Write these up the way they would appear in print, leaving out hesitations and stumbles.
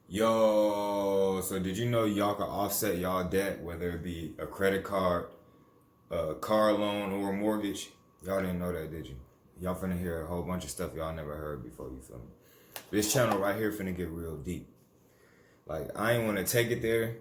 Yo, so did you know y'all can offset y'all debt, whether it be a credit card, a car loan, or a mortgage? Y'all didn't know that, did you? Y'all finna hear a whole bunch of stuff y'all never heard before, you feel me? This channel right here finna get real deep. Like, I ain't wanna take it there,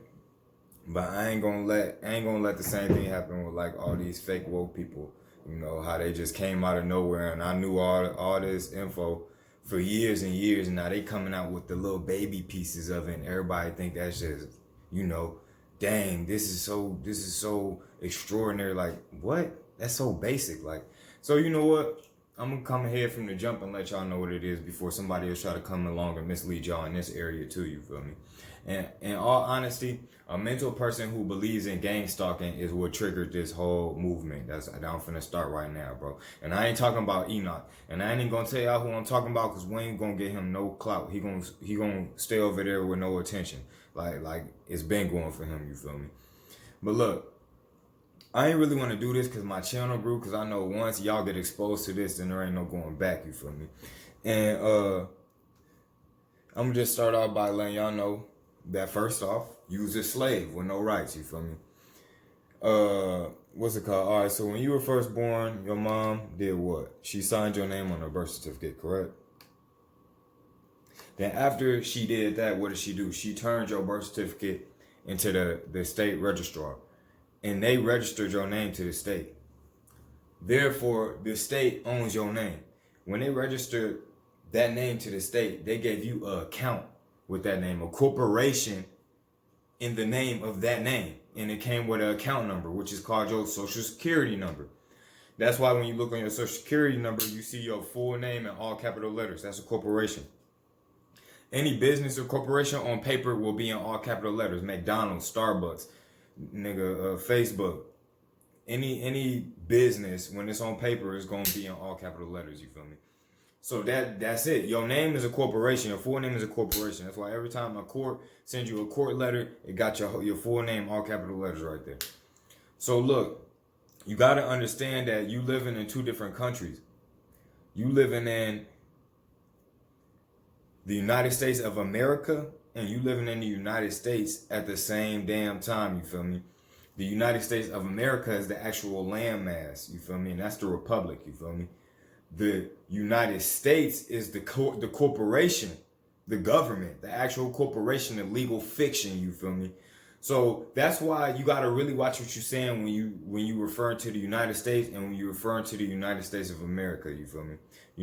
but I ain't gonna let the same thing happen with like all these fake woke people. You know, how they just came out of nowhere and I knew all this info for years and years, and now they coming out with the little baby pieces of it, and everybody think that's just, you know, dang, this is so extraordinary. Like, what? That's so basic. Like, so you know what? I'm gonna come ahead from the jump and let y'all know what it is before somebody else try to come along and mislead y'all in this area too. You feel me? And in all honesty, a mental person who believes in gang stalking is what triggered this whole movement. That's I'm finna start right now, bro. And I ain't talking about Enoch, and I ain't even gonna tell y'all who I'm talking about because we ain't gonna get him no clout. He gonna stay over there with no attention. Like it's been going for him. You feel me? But look, I ain't really want to do this because my channel grew. Because I know once y'all get exposed to this, then there ain't no going back. You feel me? And I'm gonna just start off by letting y'all know that first off, you was a slave with no rights. You feel me? What's it called? All right. So when you were first born, your mom did what? She signed your name on her birth certificate, correct? Then after she did that, what did she do? She turned your birth certificate into the state registrar, and they registered your name to the state. Therefore, the state owns your name. When they registered that name to the state, they gave you an account with that name, a corporation in the name of that name. And it came with an account number, which is called your social security number. That's why when you look on your social security number, you see your full name in all capital letters. That's a corporation. Any business or corporation on paper will be in all capital letters. McDonald's, Starbucks, Facebook. Any business when it's on paper is gonna be in all capital letters. You feel me? So that's it. Your name is a corporation. Your full name is a corporation. That's why every time a court sends you a court letter, it got your full name, all capital letters right there. So look, you got to understand that you living in two different countries. You living in the United States of America, and you living in the United States at the same damn time. You feel me? The United States of America is the actual landmass. You feel me? And that's the republic. You feel me? The United States is the corporation, the government, the actual corporation, the legal fiction. You feel me? So that's why you gotta really watch what you're saying when you refer to the United States and when you refer to the United States of America. You feel me?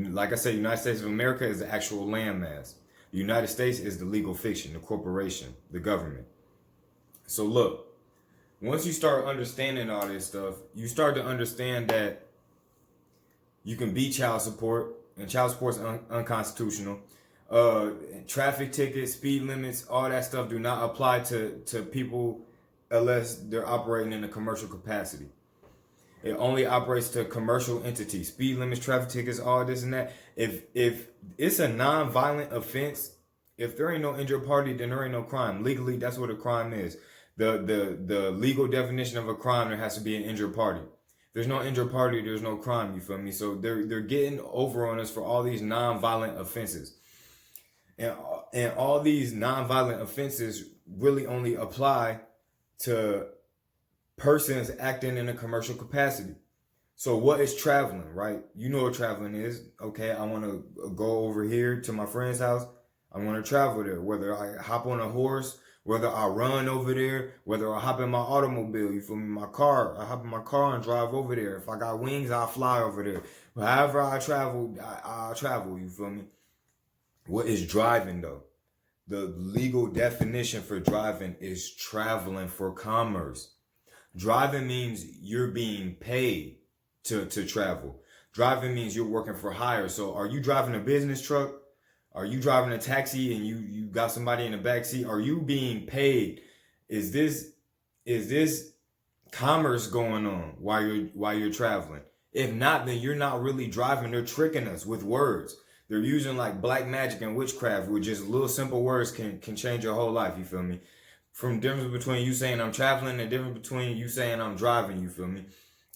Like I said, the United States of America is the actual landmass. The United States is the legal fiction, the corporation, the government. So look, once you start understanding all this stuff, you start to understand that you can beat child support, and child support is unconstitutional. Traffic tickets, speed limits, all that stuff do not apply to people unless they're operating in a commercial capacity. It only operates to commercial entities. Speed limits, traffic tickets, all this and that. If it's a non-violent offense, if there ain't no injured party, then there ain't no crime. Legally, that's what a crime is. The legal definition of a crime, there has to be an injured party. There's no injured party, there's no crime, you feel me? So they're getting over on us for all these non-violent offenses. And all these non-violent offenses really only apply to persons acting in a commercial capacity. So what is traveling, right? You know what traveling is. Okay, I want to go over here to my friend's house. I want to travel there, whether I hop on a horse, whether I run over there, whether I hop in my automobile, you feel me, my car, I hop in my car and drive over there. If I got wings, I'll fly over there. However I travel, I'll travel, you feel me? What is driving though? The legal definition for driving is traveling for commerce. Driving means you're being paid to travel. Driving means you're working for hire. So are you driving a business truck? Are you driving a taxi and you got somebody in the back seat? Are you being paid? Is this commerce going on while you're traveling? If not, then you're not really driving. They're tricking us with words. They're using like black magic and witchcraft, where just little simple words can change your whole life. You feel me? From difference between you saying I'm traveling and difference between you saying I'm driving. You feel me?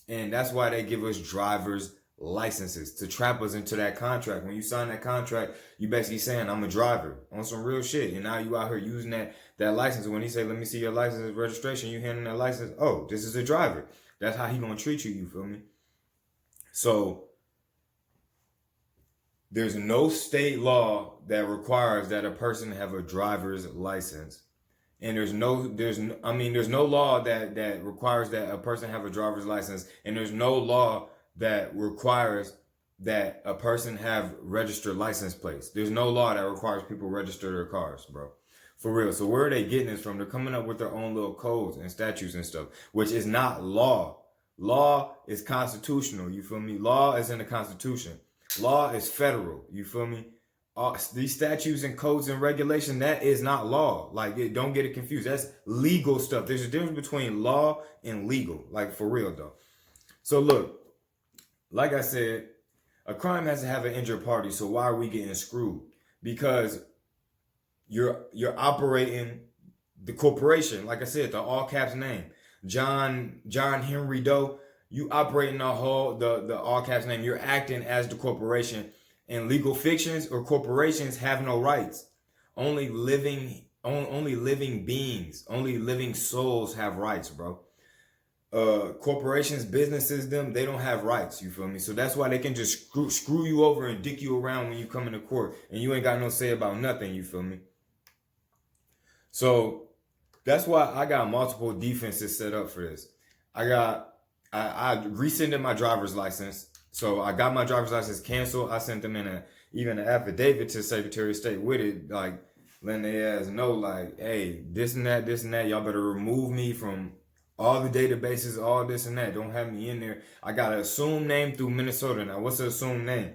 And that's why they give us driver's licenses to trap us into that contract. When you sign that contract, you basically saying I'm a driver on some real shit, and now you out here using that license. When he say, let me see your license and registration, you handing that license, oh, this is a driver. That's how he gonna treat you, you feel me? So there's no state law that requires that a person have a driver's license. And there's no law that requires that a person have a driver's license, and there's no law that requires that a person have registered license plates. There's no law that requires people register their cars, bro. For real. So where are they getting this from? They're coming up with their own little codes and statutes and stuff, which is not law. Law is constitutional, you feel me? Law is in the Constitution. Law is federal, you feel me? These statutes and codes and regulation, that is not law. Like, don't get it confused. That's legal stuff. There's a difference between law and legal, like for real though. So look, like I said, a crime has to have an injured party. So why are we getting screwed? Because you're operating the corporation. Like I said, the all caps name, John Henry Doe. You operating the all caps name. You're acting as the corporation. And legal fictions or corporations have no rights. Only living beings, only living souls have rights, bro. Corporations, businesses, they don't have rights, you feel me? So that's why they can just screw you over and dick you around when you come into court, and you ain't got no say about nothing, you feel me? So that's why I got multiple defenses set up for this. I rescinded my driver's license. So I got my driver's license canceled. I sent them in even an affidavit to the Secretary of State with it, like letting their ass know, like, hey, this and that. Y'all better remove me from all the databases, all this and that. Don't have me in there. I got an assumed name through Minnesota. Now, what's an assumed name?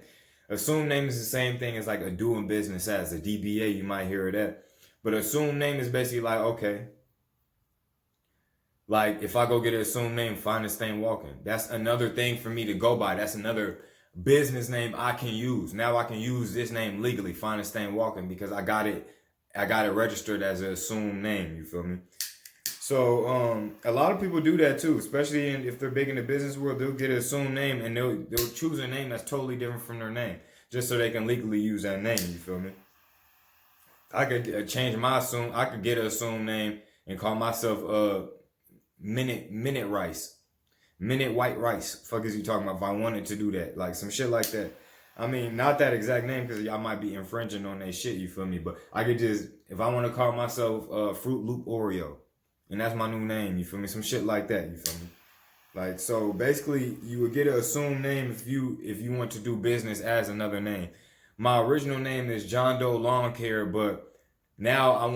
Assumed name is the same thing as like a doing business as a DBA. You might hear of that. But assumed name is basically like, okay, like, if I go get an assumed name, Finest Thing Walking, that's another thing for me to go by. That's another business name I can use. Now I can use this name legally, Finest Thing Walking, because I got it registered as an assumed name. You feel me? So a lot of people do that too, especially if they're big in the business world. They'll get an assumed name and they'll choose a name that's totally different from their name, just so they can legally use that name. You feel me? I could change my assume. I could get an assumed name and call myself Minute Rice. Minute White Rice. Fuck is you talking about? If I wanted to do that, like some shit like that. I mean, not that exact name, because y'all might be infringing on that shit, you feel me? But I could just, if I want to call myself Fruit Loop Oreo, and that's my new name, you feel me? Some shit like that, you feel me? Like, so basically, you would get an assumed name if you want to do business as another name. My original name is John Doe Lawn Care, but now I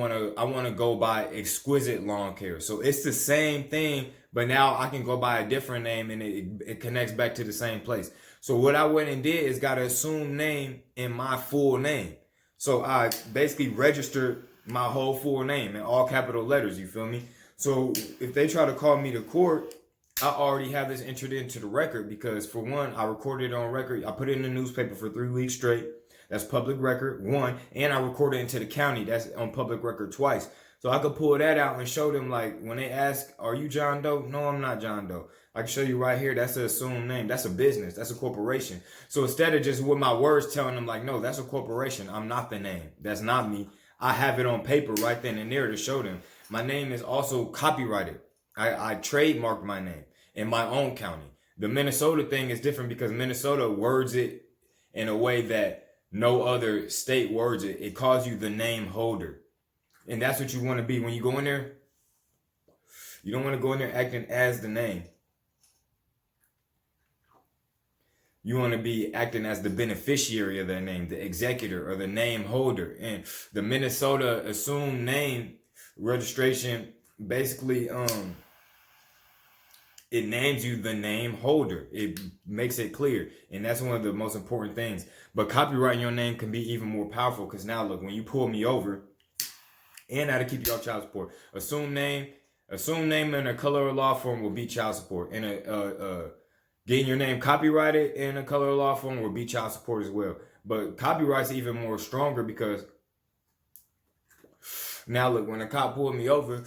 wanna go by Exquisite Lawn Care. So it's the same thing, but now I can go by a different name, and it connects back to the same place. So what I went and did is got an assumed name in my full name. So I basically registered my whole full name in all capital letters, you feel me? So if they try to call me to court, I already have this entered into the record, because for one, I recorded it on record. I put it in the newspaper for 3 weeks straight. That's public record, one. And I recorded it into the county. That's on public record twice. So I could pull that out and show them, like, when they ask, are you John Doe? No, I'm not John Doe. I can show you right here. That's an assumed name. That's a business. That's a corporation. So instead of just with my words telling them, like, no, that's a corporation. I'm not the name. That's not me. I have it on paper right then and there to show them. My name is also copyrighted. I trademarked my name in my own county. The Minnesota thing is different, because Minnesota words it in a way that no other state words it. It calls you the name holder. And that's what you want to be. When you go in there, you don't want to go in there acting as the name. You want to be acting as the beneficiary of that name, the executor or the name holder. And the Minnesota assumed name registration basically it names you the name holder. It makes it clear. And that's one of the most important things. But copyrighting your name can be even more powerful, because now look, when you pull me over, and how to keep you off child support, assumed name in a color of law form will be child support. And getting your name copyrighted in a color of law form will be child support as well. But copyright's even more stronger, because now look, when a cop pulled me over,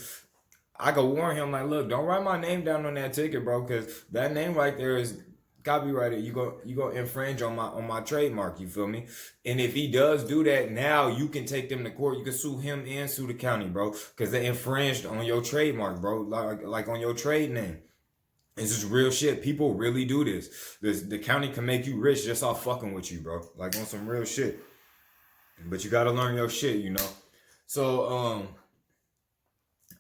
I could warn him, like, look, don't write my name down on that ticket, bro, because that name right there is copyrighted, you go infringe on my trademark, you feel me? And if he does do that, now you can take them to court. You can sue him and sue the county, bro, because they infringed on your trademark, bro, like on your trade name. It's just real shit. People really do this. The county can make you rich just off fucking with you, bro. Like on some real shit. But you gotta learn your shit, you know. So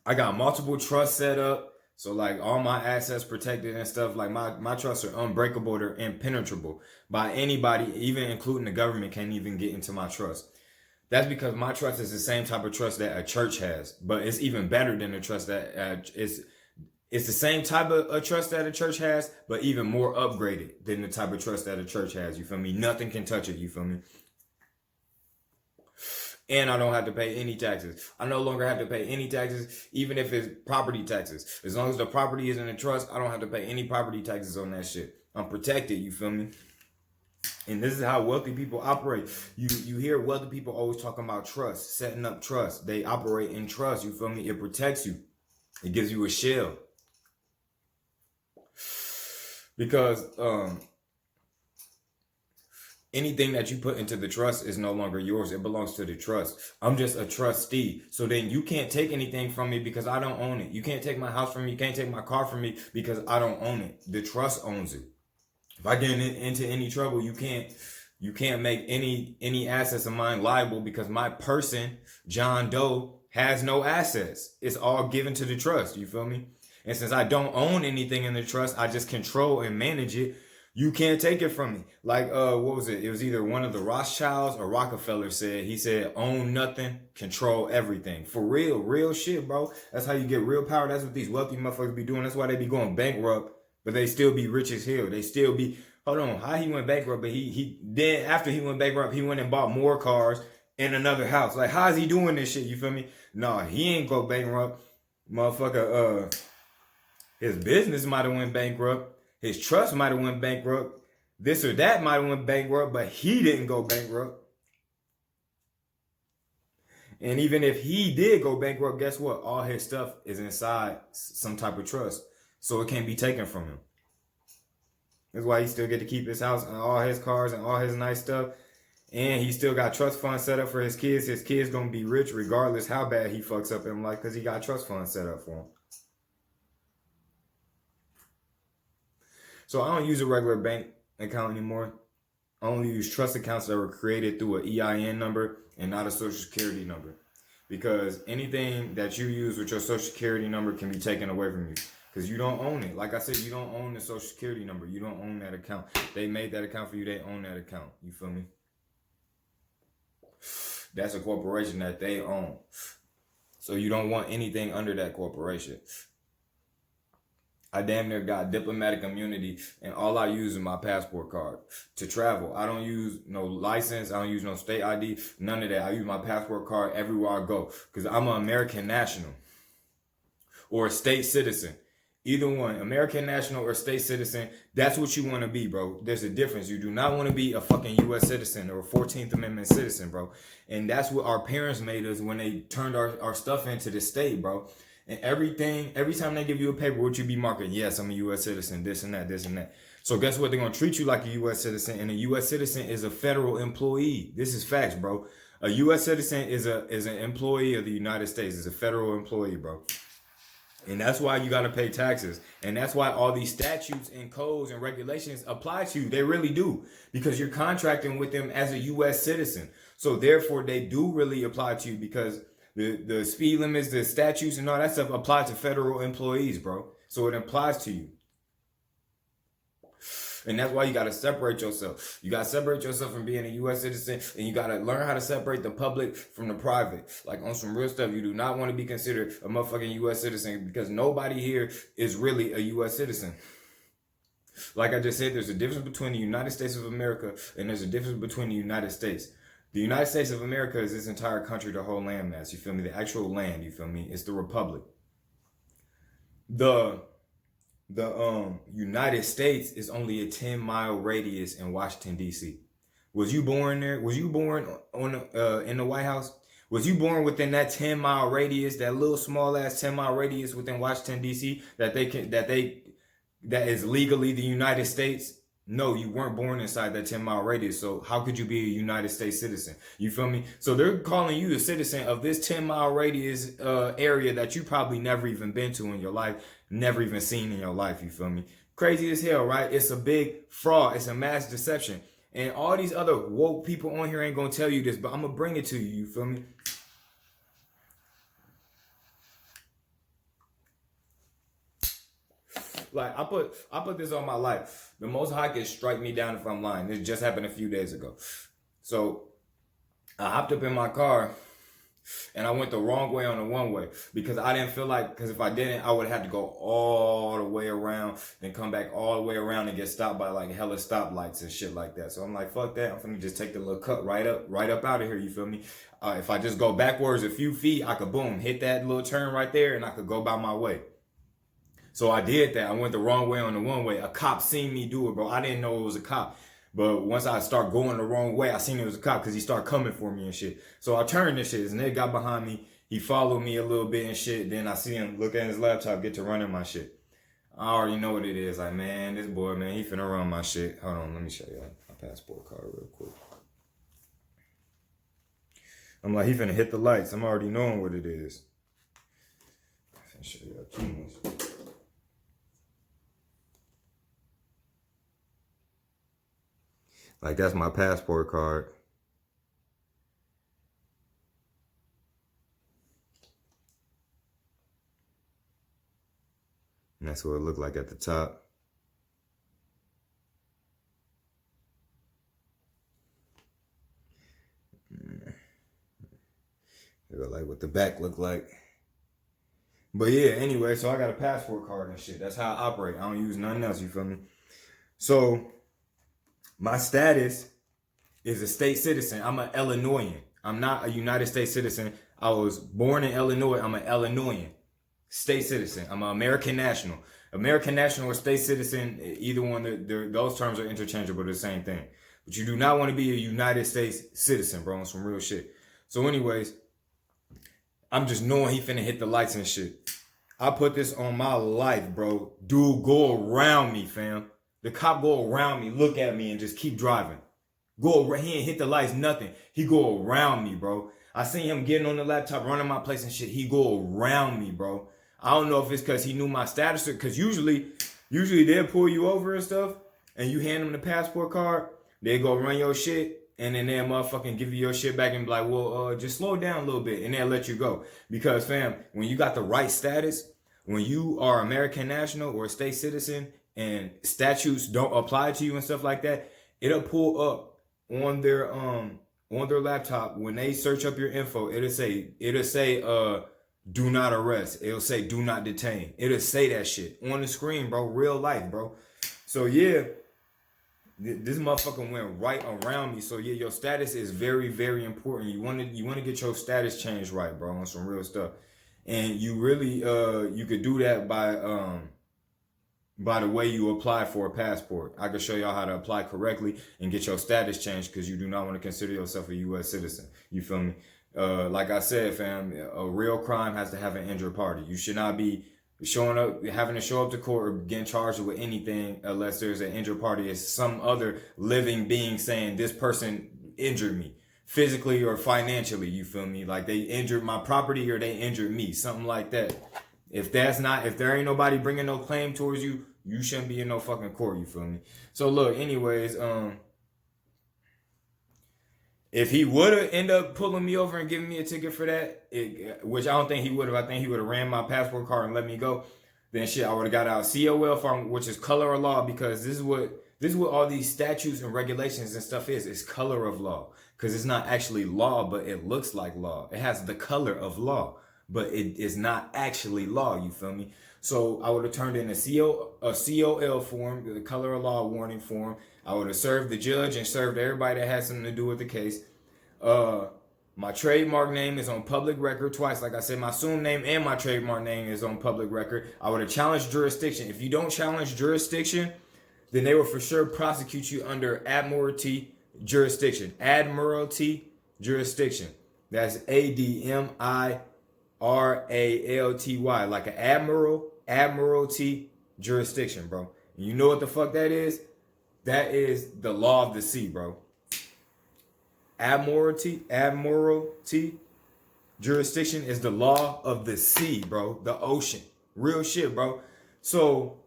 I got multiple trusts set up. So like all my assets protected and stuff. Like my trusts are unbreakable. They're impenetrable by anybody, even including the government, can't even get into my trust. That's because my trust is the same type of trust that a church has, but it's even better than the trust that it's the same type of a trust that a church has, but even more upgraded than the type of trust that a church has. You feel me? Nothing can touch it. You feel me? And I don't have to pay any taxes. I no longer have to pay any taxes, even if it's property taxes. As long as the property is in a trust, I don't have to pay any property taxes on that shit. I'm protected. You feel me? And this is how wealthy people operate. You hear wealthy people always talking about trust, setting up trust. They operate in trust. You feel me? It protects you. It gives you a shell. Because anything that you put into the trust is no longer yours. It belongs to the trust. I'm just a trustee. So then you can't take anything from me because I don't own it. You can't take my house from me. You can't take my car from me because I don't own it. The trust owns it. If I get into any trouble, you can't make any assets of mine liable because my person, John Doe, has no assets. It's all given to the trust. You feel me? And since I don't own anything in the trust, I just control and manage it. You can't take it from me. Like, what was it? It was either one of the Rothschilds or Rockefeller said. He said, own nothing, control everything. For real shit, bro. That's how you get real power. That's what these wealthy motherfuckers be doing. That's why they be going bankrupt, but they still be rich as hell. They still be, hold on, how he went bankrupt, but he then after he went bankrupt, he went and bought more cars and another house. Like, how is he doing this shit? You feel me? Nah, he ain't go bankrupt. Motherfucker, his business might have went bankrupt. His trust might have went bankrupt. This or that might have went bankrupt, but he didn't go bankrupt. And even if he did go bankrupt, guess what? All his stuff is inside some type of trust. So it can't be taken from him. That's why he still get to keep his house and all his cars and all his nice stuff. And he still got trust funds set up for his kids. His kids gonna be rich regardless how bad he fucks up in life because he got trust funds set up for him. So I don't use a regular bank account anymore. I only use trust accounts that were created through an EIN number and not a social security number. Because anything that you use with your social security number can be taken away from you. Because you don't own it. Like I said, you don't own the social security number. You don't own that account. They made that account for you. They own that account. You feel me? That's a corporation that they own. So you don't want anything under that corporation. I damn near got diplomatic immunity and all I use is my passport card to travel. I don't use no license. I don't use no state ID, none of that. I use my passport card everywhere I go because I'm an American national or a state citizen. Either one, American national or state citizen, that's what you want to be, bro. There's a difference. You do not want to be a fucking U.S. citizen or a 14th Amendment citizen, bro. And that's what our parents made us when they turned our stuff into the state, bro. And every time they give you a paper, what you be marking? Yes, I'm a U.S. citizen, this and that, this and that. So guess what? They're going to treat you like a U.S. citizen, and a U.S. citizen is a federal employee. This is facts, bro. A U.S. citizen is an employee of the United States. Is a federal employee, bro. And that's why you got to pay taxes. And that's why all these statutes and codes and regulations apply to you. They really do. Because you're contracting with them as a U.S. citizen. So therefore, they do really apply to you because the speed limits, the statutes, and all that stuff apply to federal employees, bro. So it applies to you. And that's why you got to separate yourself. You got to separate yourself from being a U.S. citizen, and you got to learn how to separate the public from the private. Like on some real stuff, you do not want to be considered a motherfucking U.S. citizen because nobody here is really a U.S. citizen. Like I just said, there's a difference between the United States of America and there's a difference between the United States. The United States of America is this entire country, the whole landmass. You feel me? The actual land, you feel me? It's the republic. The United States is only a 10-mile radius in Washington, D.C. Was you born there? Was you born in the White House? Was you born within that 10-mile radius, that little small ass 10-mile radius within Washington, D.C. that is legally the United States? No, you weren't born inside that 10-mile radius. So how could you be a United States citizen? You feel me? So they're calling you a citizen of this 10-mile radius area that you probably never even been to in your life, never even seen in your life. You feel me? Crazy as hell, right? It's a big fraud. It's a mass deception. And all these other woke people on here ain't gonna tell you this, but I'm gonna bring it to you. You feel me? Like I put this on my life. The Most High can strike me down if I'm lying. This just happened a few days ago. So I hopped up in my car and I went the wrong way on the one way because I didn't feel like, because if I didn't, I would have had to go all the way around and come back all the way around and get stopped by like hella stoplights and shit like that. So I'm like, fuck that. I'm finna just take the little cut right up out of here. You feel me? If I just go backwards a few feet, I could boom, hit that little turn right there and I could go by my way. So I did that. I went the wrong way on the one way. A cop seen me do it, bro. I didn't know it was a cop. But once I start going the wrong way, I seen it was a cop because he started coming for me and shit. So I turned this shit. His nigga got behind me. He followed me a little bit and shit. Then I see him look at his laptop, get to running my shit. I already know what it is. Like, man, this boy, man, he finna run my shit. Hold on, let me show you my passport card real quick. I'm like, he finna hit the lights. I'm already knowing what it is. I'm finna show you too much. Like, that's my passport card. And that's what it looked like at the top. Like what the back looked like. But yeah, anyway, so I got a passport card and shit. That's how I operate. I don't use nothing else, you feel me? So my status is a state citizen. I'm an Illinoisan. I'm not a United States citizen. I was born in Illinois. I'm an Illinoisan. State citizen. I'm an American national. American national or state citizen, either one, those terms are interchangeable. They're the same thing. But you do not want to be a United States citizen, bro. On some real shit. So anyways, I'm just knowing he finna hit the lights and shit. I put this on my life, bro. Dude, go around me, fam. The cop go around me, look at me, and just keep driving. He ain't hit the lights, nothing. He go around me, bro. I seen him getting on the laptop, running my place and shit. He go around me, bro. I don't know if it's because he knew my status or because usually they'll pull you over and stuff, and you hand them the passport card. They go run your shit, and then they'll motherfucking give you your shit back and be like, well, just slow down a little bit, and they'll let you go. Because, fam, when you got the right status, when you are American national or a state citizen, and statutes don't apply to you and stuff like that, it'll pull up on their laptop when they search up your info. It'll say do not arrest. It'll say do not detain. It'll say that shit on the screen, bro. Real life, bro. So yeah, this motherfucker went right around me. So yeah, your status is very, very important. You want to get your status changed right, bro, on some real stuff. And you really you could do that by the way you apply for a passport. I can show y'all how to apply correctly and get your status changed because you do not want to consider yourself a U.S. citizen. You feel me? Like I said, fam, a real crime has to have an injured party. You should not be having to show up to court or getting charged with anything unless there's an injured party. It's some other living being saying this person injured me physically or financially. You feel me? Like they injured my property or they injured me, something like that. If there ain't nobody bringing no claim towards you, you shouldn't be in no fucking court. You feel me? So look, anyways, if he would have ended up pulling me over and giving me a ticket for that, which I don't think he would have. I think he would have ran my passport card and let me go. Then shit, I would have got out COL form, which is color of law, because this is what all these statutes and regulations and stuff is. It's color of law, because it's not actually law, but it looks like law. It has the color of law, but it is not actually law. You feel me? So I would have turned in a COL form, the color of law warning form. I would have served the judge and served everybody that had something to do with the case. My trademark name is on public record twice. Like I said, my assumed name and my trademark name is on public record. I would have challenged jurisdiction. If you don't challenge jurisdiction, then they will for sure prosecute you under admiralty jurisdiction. Admiralty jurisdiction. That's ADMIRALTY, like an admiralty jurisdiction, bro. And you know what the fuck that is? That is the law of the sea, bro. Admiralty jurisdiction is the law of the sea, bro. The ocean. Real shit, bro. So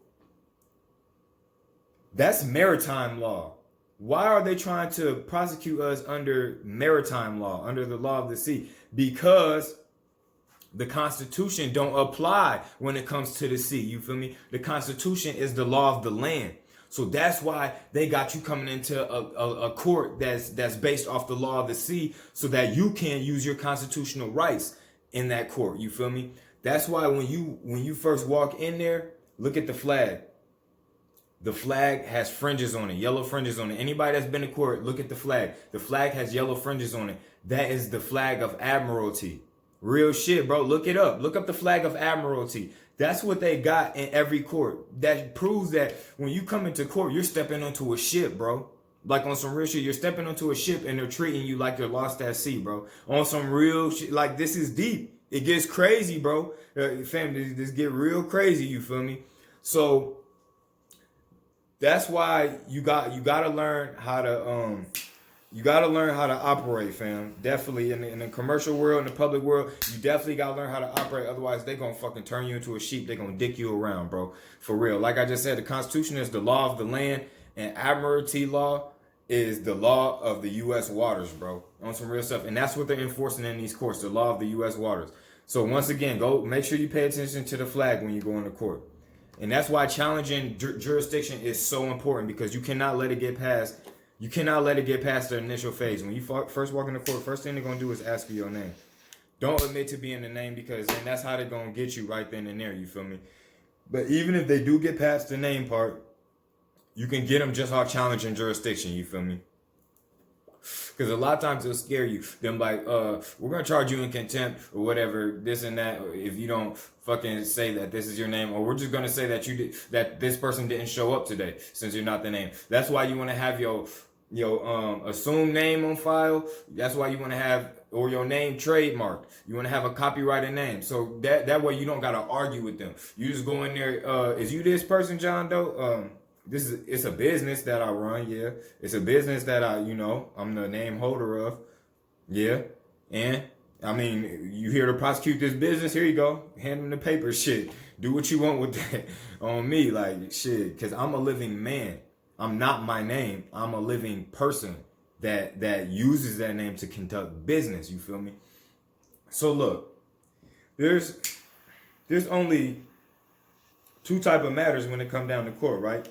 that's maritime law. Why are they trying to prosecute us under maritime law, under the law of the sea? Because the Constitution don't apply when it comes to the sea. You feel me? The Constitution is the law of the land. So that's why they got you coming into a court that's based off the law of the sea, so that you can use your constitutional rights in that court. You feel me? That's why when you first walk in there, look at the flag. The flag has fringes on it, yellow fringes on it. Anybody that's been to court, look at the flag. The flag has yellow fringes on it. That is the flag of Admiralty. Real shit, bro. Look it up. Look up the flag of Admiralty. That's what they got in every court. That proves that when you come into court, you're stepping onto a ship, bro. Like on some real shit, you're stepping onto a ship and they're treating you like you're lost at sea, bro. On some real shit, like this is deep. It gets crazy, bro. Fam, this get real crazy, you feel me? So that's why you gotta learn how to operate, fam. Definitely in the commercial world, in the public world, you definitely gotta learn how to operate. Otherwise, they gonna fucking turn you into a sheep. They gonna dick you around, bro. For real. Like I just said, the Constitution is the law of the land, and Admiralty law is the law of the U.S. waters, bro. On some real stuff, and that's what they're enforcing in these courts, the law of the U.S. waters. So once again, go make sure you pay attention to the flag when you go into court, and that's why challenging jurisdiction is so important, because you cannot let it get past. You cannot let it get past the initial phase. When you first walk in the court, first thing they're going to do is ask you your name. Don't admit to being the name, because then that's how they're going to get you right then and there, you feel me? But even if they do get past the name part, you can get them just off challenging jurisdiction, you feel me? Because a lot of times it'll scare you. Them like, we're going to charge you in contempt or whatever, this and that, if you don't fucking say that this is your name, or we're just going to say that this person didn't show up today since you're not the name. That's why you want to have your assumed name on file. That's why you want to have, or your name trademarked. You want to have a copyrighted name. So that way you don't got to argue with them. You just go in there, is you this person, John Doe? It's a business that I run, yeah. It's a business that I'm the name holder of, yeah. And I mean, you here to prosecute this business? Here you go. Hand them the paper, shit. Do what you want with that on me, like shit. Cause I'm a living man. I'm not my name. I'm a living person that uses that name to conduct business. You feel me? So look, there's only two type of matters when it come down to court, right?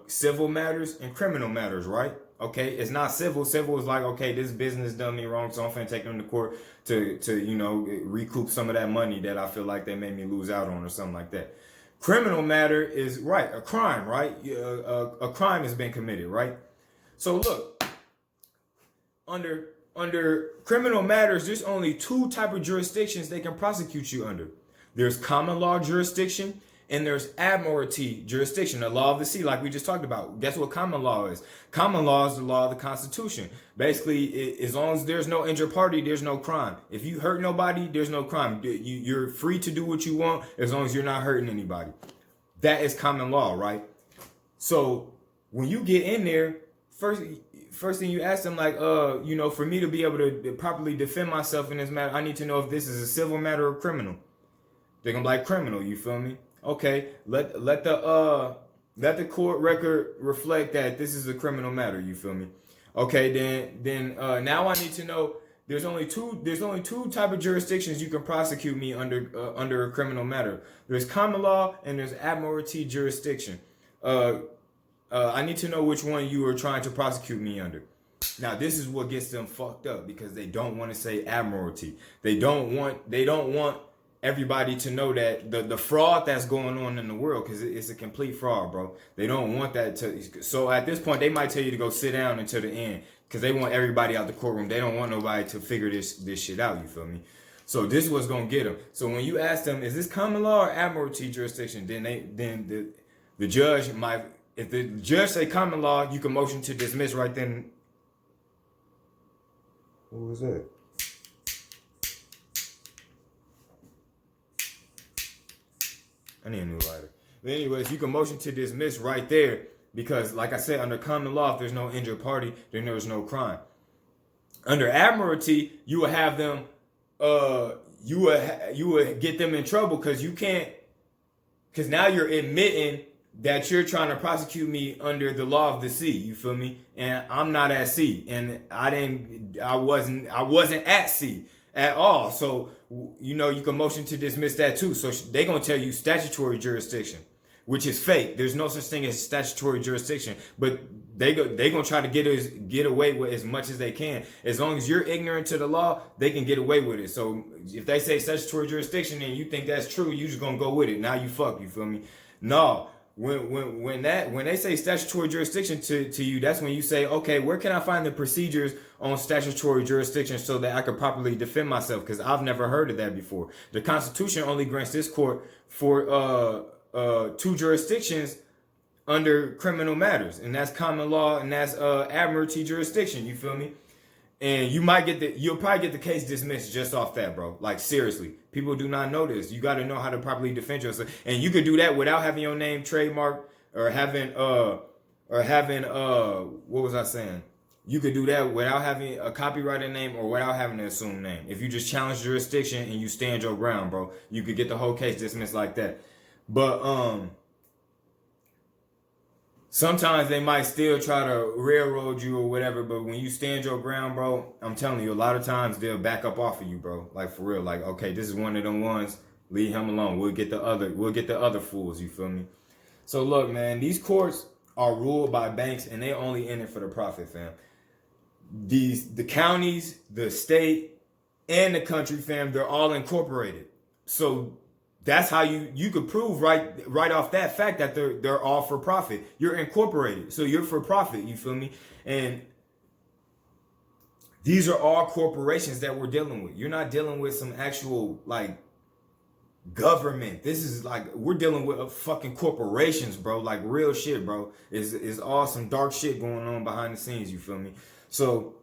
Civil matters and criminal matters, right? Okay, it's not civil. Civil is like, okay, this business done me wrong, so I'm finna take them to court to recoup some of that money that I feel like they made me lose out on or something like that. Criminal matter is a crime, right? A crime has been committed, right? So look, under criminal matters, there's only two type of jurisdictions they can prosecute you under. There's common law jurisdiction, and there's admiralty jurisdiction, the law of the sea, like we just talked about. Guess what common law is? Common law is the law of the Constitution. Basically, as long as there's no injured party, there's no crime. If you hurt nobody, there's no crime. You're free to do what you want as long as you're not hurting anybody. That is common law, right? So when you get in there, first thing you ask them, like, for me to be able to properly defend myself in this matter, I need to know if this is a civil matter or criminal. They're gonna be like criminal, you feel me? Okay, let the court record reflect that this is a criminal matter. You feel me? Okay, then now I need to know there's only two type of jurisdictions you can prosecute me under a criminal matter. There's common law and there's admiralty jurisdiction. I need to know which one you are trying to prosecute me under. Now this is what gets them fucked up, because they don't want to say admiralty. They don't want everybody to know that the fraud that's going on in the world, because it's a complete fraud, bro. They don't want that to. So at this point, they might tell you to go sit down until the end, because they want everybody out the courtroom. They don't want nobody to figure this shit out. You feel me? So this is what's gonna get them. So when you ask them, is this common law or admiralty jurisdiction? Then the judge might. If the judge say common law, you can motion to dismiss right then. What was that? I need a new lighter. But anyways, you can motion to dismiss right there Because, like I said, under common law, if there's no injured party, then there's no crime. Under admiralty, you would have them, you would get them in trouble because you can't, because now you're admitting that you're trying to prosecute me under the law of the sea. You feel me? And I'm not at sea, and I wasn't at sea at all. So you know you can motion to dismiss that too. So they gonna tell you statutory jurisdiction, which is fake. There's no such thing as statutory jurisdiction, but they gonna try to get away with as much as they can. As long as you're ignorant to the law, they can get away with it. So if they say statutory jurisdiction and you think that's true, you just gonna go with it. Now you fuck. You feel me? No. When they say statutory jurisdiction to you, that's when you say, okay, where can I find the procedures on statutory jurisdiction so that I could properly defend myself? Because I've never heard of that before. The Constitution only grants this court for two jurisdictions under criminal matters, and that's common law and that's admiralty jurisdiction. You feel me? And you'll probably get the case dismissed just off that, bro. Like, seriously, people do not know this. You got to know how to properly defend yourself, and you could do that without having your name trademarked or having what was I saying? You could do that without having a copyrighted name or without having an assumed name. If you just challenge jurisdiction and you stand your ground, bro, you could get the whole case dismissed like that. But sometimes they might still try to railroad you or whatever, but when you stand your ground, bro, I'm telling you, a lot of times they'll back up off of you, bro. Like, for real. Like, okay, this is one of them ones. Leave him alone. We'll get the other fools, you feel me? So look, man, these courts are ruled by banks and they only in it for the profit, fam. The counties, the state, and the country, fam, they're all incorporated. So that's how you could prove right off that fact that they're all for profit. You're incorporated, so you're for profit. You feel me? And these are all corporations that we're dealing with. You're not dealing with some actual like government. This is like we're dealing with fucking corporations, bro. Like real shit, bro. Is all some dark shit going on behind the scenes. You feel me? So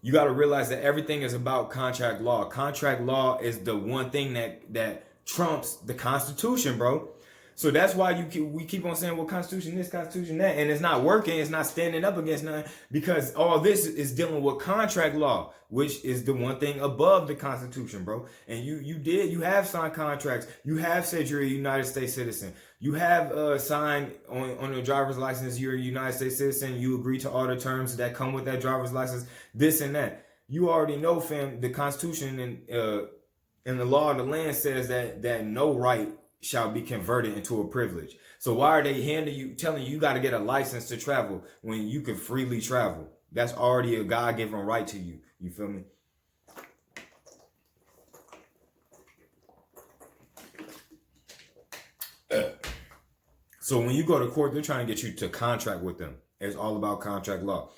you got to realize that everything is about contract law. Contract law is the one thing that trumps the Constitution, bro. So that's why we keep on saying, well, Constitution this, Constitution that, and it's not working. It's not standing up against nothing because all this is dealing with contract law, which is the one thing above the Constitution, bro. And you have signed contracts. You have said you're a United States citizen. You have signed on your driver's license you're a United States citizen. You agree to all the terms that come with that driver's license, this and that. You already know, fam, the Constitution and the law of the land says that no right shall be converted into a privilege. So why are they telling you got to get a license to travel when you can freely travel? That's already a God-given right to you. You feel me? So when you go to court, they're trying to get you to contract with them. It's all about contract law.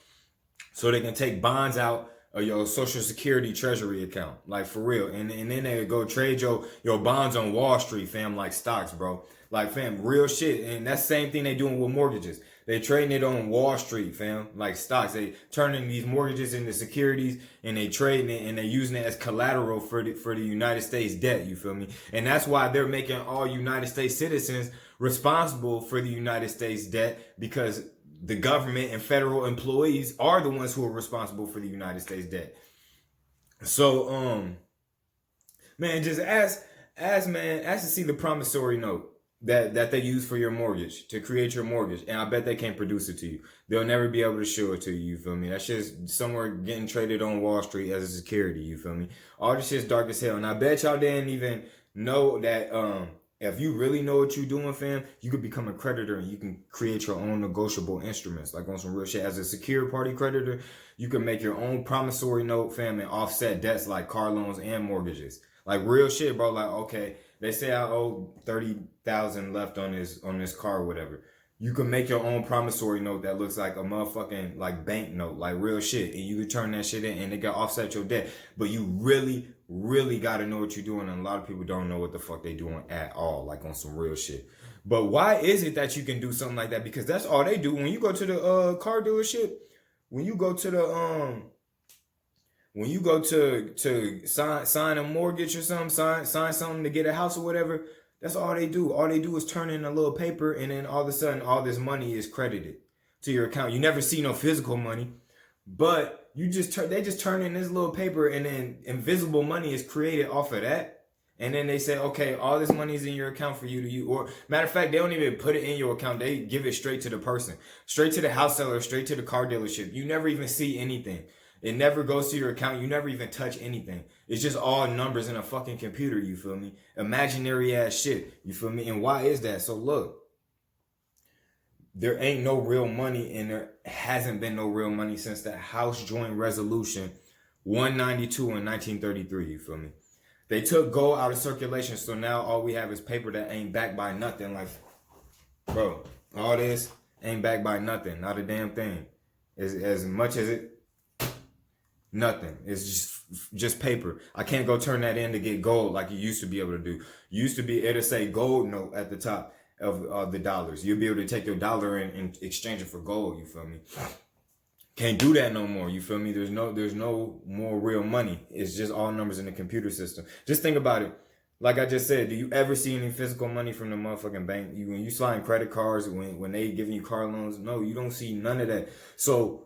So they can take bonds out of your Social Security Treasury account, like for real. And then they go trade your bonds on Wall Street, fam, like stocks, bro. Like, fam, real shit. And that's the same thing they doing with mortgages. They trading it on Wall Street, fam, like stocks. They turning these mortgages into securities and they trading it and they using it as collateral for the United States debt, you feel me? And that's why they're making all United States citizens responsible for the United States debt, because the government and federal employees are the ones who are responsible for the United States debt. So, man, just ask to see the promissory note that they use for your mortgage, to create your mortgage. And I bet they can't produce it to you. They'll never be able to show it to you, you feel me? That shit's somewhere getting traded on Wall Street as a security, you feel me? All this shit's dark as hell. And I bet y'all didn't even know that, if you really know what you're doing, fam, you could become a creditor and you can create your own negotiable instruments, like on some real shit. As a secured party creditor, you can make your own promissory note, fam, and offset debts like car loans and mortgages. Like real shit, bro. Like, okay, they say I owe $30,000 left on this car or whatever. You can make your own promissory note that looks like a motherfucking like bank note, like real shit. And you can turn that shit in and they can offset your debt. But you really got to know what you're doing. And a lot of people don't know what the fuck they doing at all, like on some real shit. But why is it that you can do something like that? Because that's all they do. When you go to the car dealership, when you go to sign a mortgage or something, sign something to get a house or whatever, That's all they do. All they do is turn in a little paper, and then all of a sudden, all this money is credited to your account. You never see no physical money, but they just turn in this little paper, and then invisible money is created off of that. And then they say, okay, all this money is in your account for you to use. Or matter of fact, they don't even put it in your account. They give it straight to the person, straight to the house seller, straight to the car dealership. You never even see anything. It never goes to your account. You never even touch anything. It's just all numbers in a fucking computer, you feel me? Imaginary ass shit, you feel me? And why is that? So look, there ain't no real money, and there hasn't been no real money since the House Joint Resolution 192 in 1933, you feel me? They took gold out of circulation, so now all we have is paper that ain't backed by nothing. Like, bro, all this ain't backed by nothing. Not a damn thing. As much as it, nothing. It's just paper. I can't go turn that in to get gold like you used to be able to do. You used to be able to say gold note at the top of the dollars. You'll be able to take your dollar and exchange it for gold, you feel me? Can't do that no more, you feel me? There's no more real money. It's just all numbers in the computer system. Just think about it. Like I just said, do you ever see any physical money from the motherfucking bank? When you slide credit cards, when they giving you car loans, no, you don't see none of that. So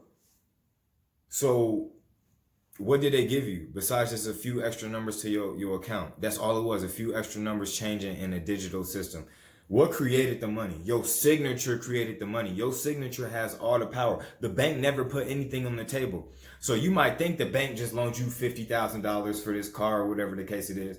what did they give you besides just a few extra numbers to your account? That's all it was, a few extra numbers changing in a digital system. What created the money? Your signature created the money. Your signature has all the power. The bank never put anything on the table. So you might think the bank just loaned you $50,000 for this car or whatever the case it is.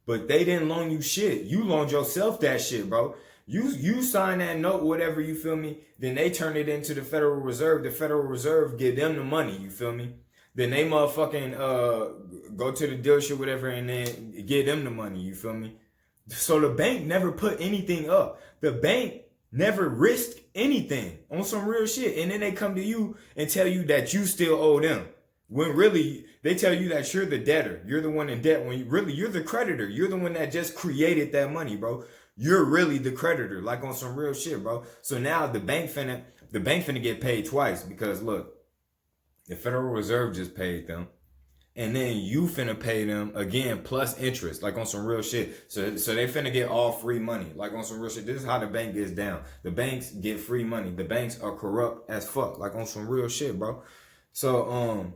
But they didn't loan you shit. You loaned yourself that shit, bro. You sign that note, whatever, you feel me? Then they turn it into the Federal Reserve. The Federal Reserve give them the money, you feel me? Then they motherfucking go to the dealership, whatever, and then give them the money, you feel me? So the bank never put anything up. The bank never risked anything on some real shit. And then they come to you and tell you that you still owe them. When really, they tell you that you're the debtor. You're the one in debt. When you're the creditor. You're the one that just created that money, bro. You're really the creditor, like on some real shit, bro. So now the bank finna get paid twice, because look, the Federal Reserve just paid them. And then you finna pay them again plus interest, like on some real shit. So they finna get all free money, like on some real shit. This is how the bank gets down. The banks get free money. The banks are corrupt as fuck, like on some real shit, bro. So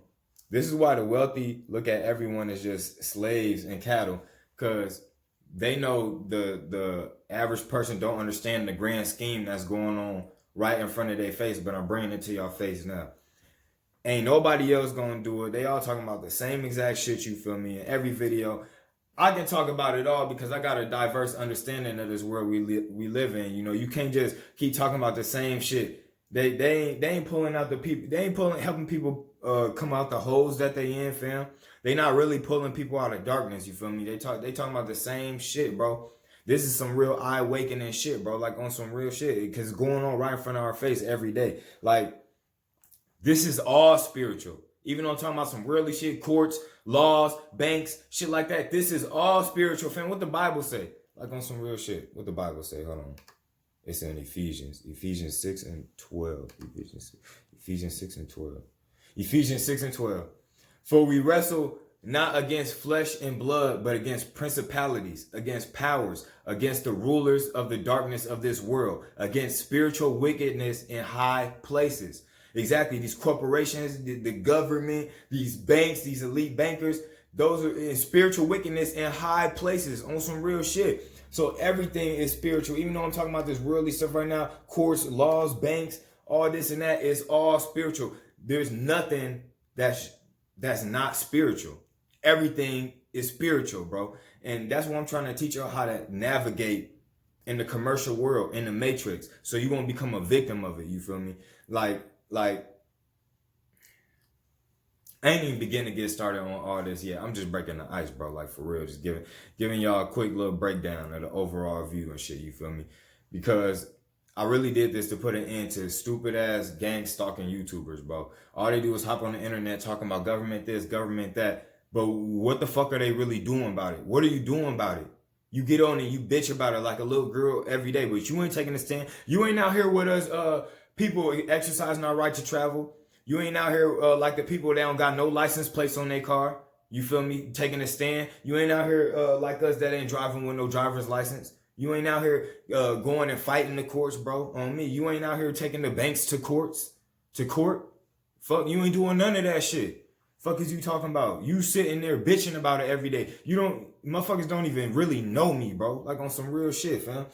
this is why the wealthy look at everyone as just slaves and cattle, because they know the average person don't understand the grand scheme that's going on right in front of their face. But I'm bringing it to your face now. Ain't nobody else gonna do it. They all talking about the same exact shit, you feel me? In every video, I can talk about it all because I got a diverse understanding of this world we live in. You know, you can't just keep talking about the same shit. They ain't pulling out the people. They ain't helping people come out the holes that they in, fam. They not really pulling people out of darkness. You feel me? They talking about the same shit, bro. This is some real eye awakening shit, bro. Like on some real shit, because it's going on right in front of our face every day. Like, this is all spiritual. Even though I'm talking about some worldly shit, courts, laws, banks, shit like that. This is all spiritual, fam. What the Bible say? Like on some real shit. What the Bible say? Hold on. It's in Ephesians 6 and 12. Ephesians 6 and 12. Ephesians 6 and 12. For we wrestle not against flesh and blood, but against principalities, against powers, against the rulers of the darkness of this world, against spiritual wickedness in high places. Exactly. These corporations, the government, these banks, these elite bankers, those are in spiritual wickedness in high places on some real shit. So everything is spiritual. Even though I'm talking about this worldly stuff right now, courts, laws, banks, all this and that, is all spiritual. There's nothing that's not spiritual. Everything is spiritual, bro. And that's what I'm trying to teach y'all, how to navigate in the commercial world, in the matrix, so you won't become a victim of it. You feel me? Like, I ain't even begin to get started on all this yet. I'm just breaking the ice, bro. Like, for real. Just giving y'all a quick little breakdown of the overall view and shit, you feel me? Because I really did this to put an end to stupid ass gang stalking YouTubers, bro. All they do is hop on the internet talking about government this, government that. But what the fuck are they really doing about it? What are you doing about it? You get on and you bitch about it like a little girl every day, but you ain't taking a stand. You ain't out here with us, people exercising our right to travel. You ain't out here like the people that don't got no license plates on their car. You feel me? Taking a stand. You ain't out here like us that ain't driving with no driver's license. You ain't out here going and fighting the courts, bro. On me, you ain't out here taking the banks to court. Fuck, you ain't doing none of that shit. Fuck is you talking about? You sitting there bitching about it every day. Motherfuckers don't even really know me, bro. Like on some real shit, fam.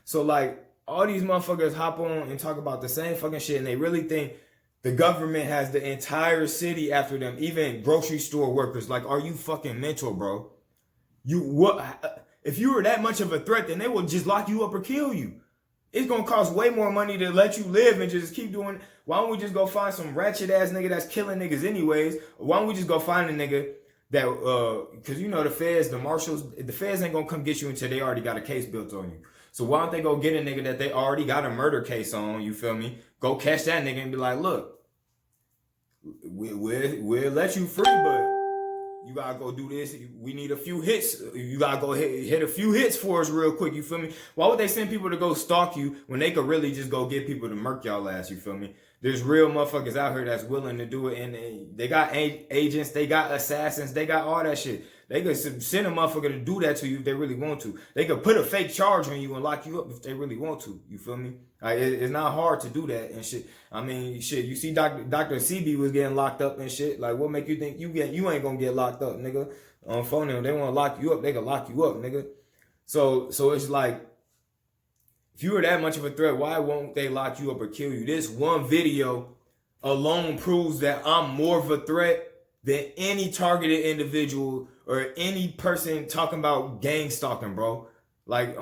So like all these motherfuckers hop on and talk about the same fucking shit, and they really think the government has the entire city after them, even grocery store workers. Like, are you fucking mental, bro? If you were that much of a threat, then they will just lock you up or kill you. It's gonna cost way more money to let you live and just keep doing. Why don't we just go find some ratchet ass nigga that's killing niggas anyways? Why don't we just go find a nigga that cause you know the feds, the marshals, the feds ain't gonna come get you until they already got a case built on you. So why don't they go get a nigga that they already got a murder case on, you feel me? Go catch that nigga and be like, look, we'll let you free, but you gotta go do this. We need a few hits. You gotta go hit a few hits for us real quick, you feel me? Why would they send people to go stalk you when they could really just go get people to murk y'all ass, you feel me? There's real motherfuckers out here that's willing to do it, and they got agents, they got assassins, they got all that shit. They could send a motherfucker to do that to you if they really want to. They could put a fake charge on you and lock you up if they really want to. You feel me? It's not hard to do that and shit. I mean, shit. You see, Dr. CB was getting locked up and shit. Like, what make you think you ain't gonna get locked up, nigga? On phone, they want to lock you up, they can lock you up, nigga. So it's like, if you were that much of a threat, why won't they lock you up or kill you? This one video alone proves that I'm more of a threat than any targeted individual or any person talking about gang stalking, bro. Like,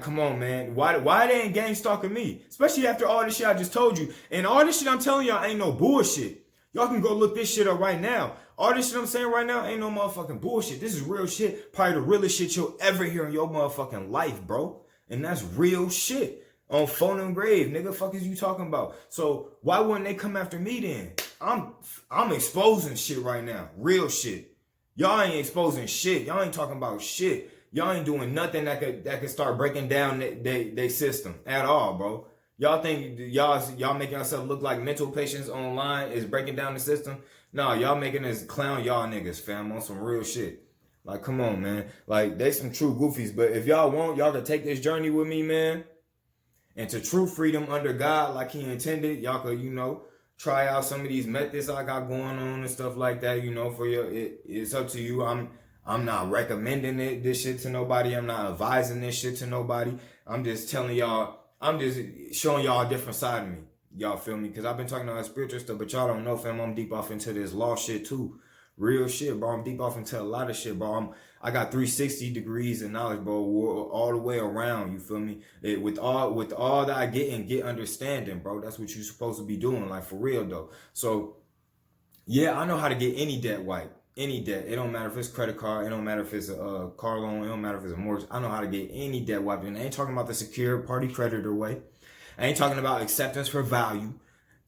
come on, man. Why they ain't gang stalking me? Especially after all this shit I just told you. And all this shit I'm telling y'all ain't no bullshit. Y'all can go look this shit up right now. All this shit I'm saying right now ain't no motherfucking bullshit. This is real shit. Probably the realest shit you'll ever hear in your motherfucking life, bro. And that's real shit. On phone and grave, nigga. Fuck is you talking about? So why wouldn't they come after me then? I'm exposing shit right now. Real shit. Y'all ain't exposing shit. Y'all ain't talking about shit. Y'all ain't doing nothing that could start breaking down they system at all, bro. Y'all think y'all making yourself look like mental patients online is breaking down the system? No, y'all making us clown y'all niggas, fam, on some real shit. Like, come on, man. Like, they some true goofies. But if y'all want, y'all can take this journey with me, man. And to true freedom under God, like he intended, y'all could, try out some of these methods I got going on and stuff like that, for it's up to you. I'm not recommending this shit to nobody. I'm not advising this shit to nobody. I'm just telling y'all, I'm just showing y'all a different side of me. Y'all feel me? Because I've been talking about spiritual stuff, but y'all don't know, fam, I'm deep off into this law shit too. Real shit, bro. I'm deep off into a lot of shit, bro. I got 360 degrees of knowledge, bro, all the way around. You feel me? With all that I get understanding, bro. That's what you're supposed to be doing, like for real though. So yeah, I know how to get any debt wiped. Any debt. It don't matter if it's credit card. It don't matter if it's a car loan. It don't matter if it's a mortgage. I know how to get any debt wiped. And I ain't talking about the secured party creditor way. I ain't talking about acceptance for value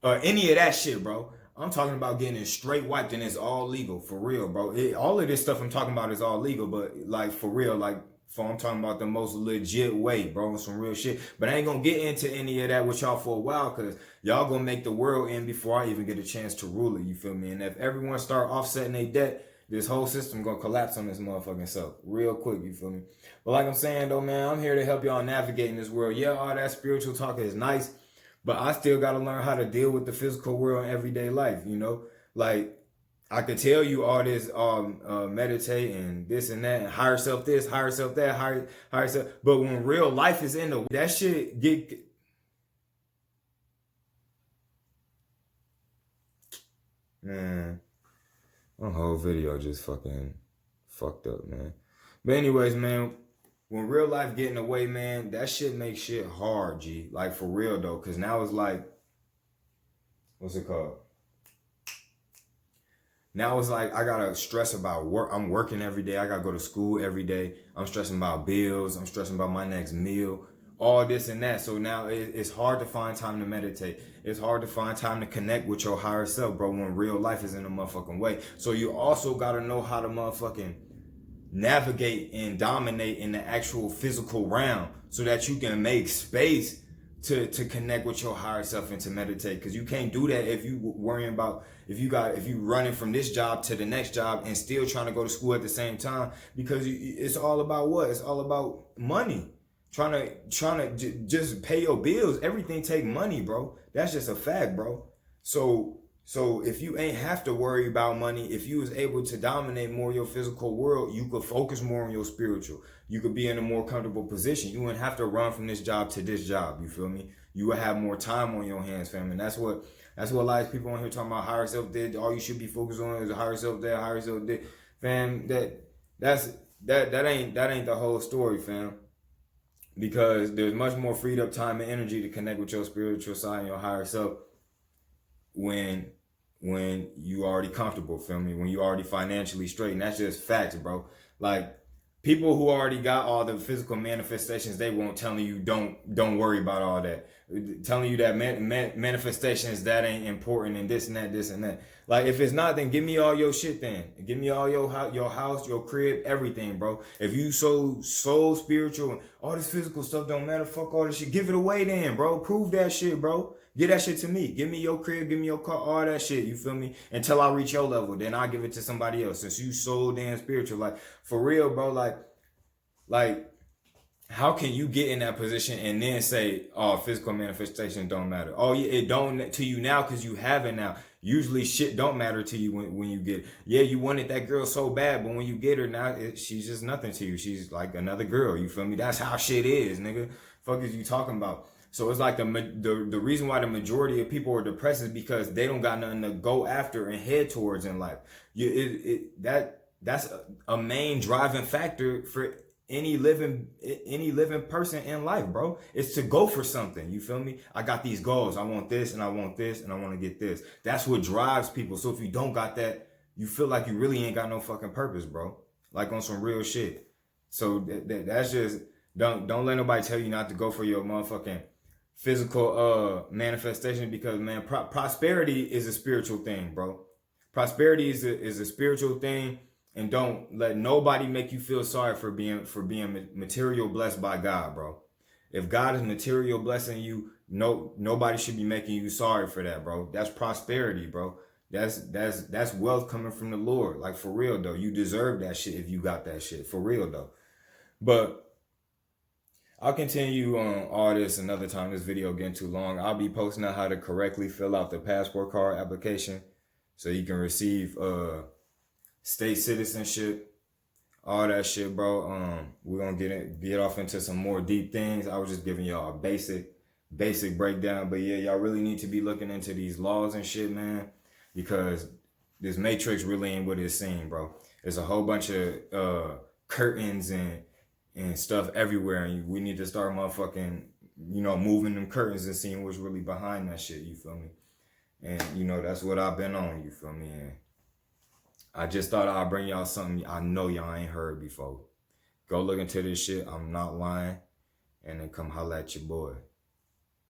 or any of that shit, bro. I'm talking about getting it straight wiped and it's all legal, for real, bro. All of this stuff I'm talking about is all legal, but like for real, I'm talking about the most legit way, bro, some real shit. But I ain't gonna get into any of that with y'all for a while, cause y'all gonna make the world end before I even get a chance to rule it, you feel me? And if everyone start offsetting their debt, this whole system gonna collapse on this motherfucking self real quick, you feel me? But like I'm saying though, man, I'm here to help y'all navigate in this world. Yeah, all that spiritual talk is nice, but I still got to learn how to deal with the physical world in everyday life, Like, I could tell you all this, meditate and this and that, and higher self this, higher self that, higher self. But when real life is in that shit get... Man, my whole video just fucking fucked up, man. But anyways, man, when real life get in the way, man, that shit makes shit hard, G. Like, for real, though. Because now it's like, what's it called? Now it's like I got to stress about work. I'm working every day. I got to go to school every day. I'm stressing about bills. I'm stressing about my next meal. All this and that. So now it's hard to find time to meditate. It's hard to find time to connect with your higher self, bro, when real life is in a motherfucking way. So you also got to know how to motherfucking navigate and dominate in the actual physical realm so that you can make space to connect with your higher self and to meditate. Because you can't do that if you worrying about if you running from this job to the next job and still trying to go to school at the same time, because it's all about what? It's all about money. just pay your bills. Everything take money, bro. That's just a fact, bro. So if you ain't have to worry about money, if you was able to dominate more your physical world, you could focus more on your spiritual. You could be in a more comfortable position. You wouldn't have to run from this job to this job. You feel me? You would have more time on your hands, fam. And that's what a lot of people on here talking about higher self did. All you should be focused on is a higher self there, higher self did. Fam, that ain't the whole story, fam. Because there's much more freed up time and energy to connect with your spiritual side and your higher self when you already comfortable, feel me? When you already financially straight. And that's just facts, bro. Like, people who already got all the physical manifestations, they won't telling you don't worry about all that. Telling you that manifestations, that ain't important, and this and that, this and that. Like, if it's not, then give me all your shit then. Give me all your house, your crib, everything, bro. If you so spiritual and all this physical stuff don't matter, fuck all this shit. Give it away then, bro. Prove that shit, bro. Give that shit to me. Give me your crib, give me your car, all that shit, you feel me? Until I reach your level, then I'll give it to somebody else. Since you so damn spiritual, like, for real, bro, like, how can you get in that position and then say, oh, physical manifestation don't matter? Oh, yeah, it don't to you now because you have it now. Usually shit don't matter to you when you get it. Yeah, you wanted that girl so bad, but when you get her now, she's just nothing to you. She's like another girl, you feel me? That's how shit is, nigga. Fuck is you talking about? So it's like the reason why the majority of people are depressed is because they don't got nothing to go after and head towards in life. That's a main driving factor for any living person in life, bro. It's to go for something. You feel me? I got these goals. I want this and I want this and I want to get this. That's what drives people. So if you don't got that, you feel like you really ain't got no fucking purpose, bro. Like on some real shit. So that's just don't let nobody tell you not to go for your motherfucking physical manifestation, because man, prosperity is a spiritual thing, bro. Prosperity is a spiritual thing. And don't let nobody make you feel sorry for being material blessed by God, bro. If God is material blessing you, nobody should be making you sorry for that, bro. That's prosperity, bro. That's wealth coming from the Lord. Like, for real though, you deserve that shit if you got that shit, for real though. But I'll continue on all this another time. This video getting too long. I'll be posting out how to correctly fill out the passport card application so you can receive state citizenship, all that shit, bro. We're gonna get off into some more deep things. I was just giving y'all a basic breakdown, but yeah, y'all really need to be looking into these laws and shit, man, because this matrix really ain't what it seems, bro. There's a whole bunch of curtains and stuff everywhere, and we need to start motherfucking, moving them curtains and seeing what's really behind that shit, you feel me? And that's what I've been on, you feel me? And I just thought I'd bring y'all something I know y'all ain't heard before. Go look into this shit. I'm not lying. And then come holla at your boy.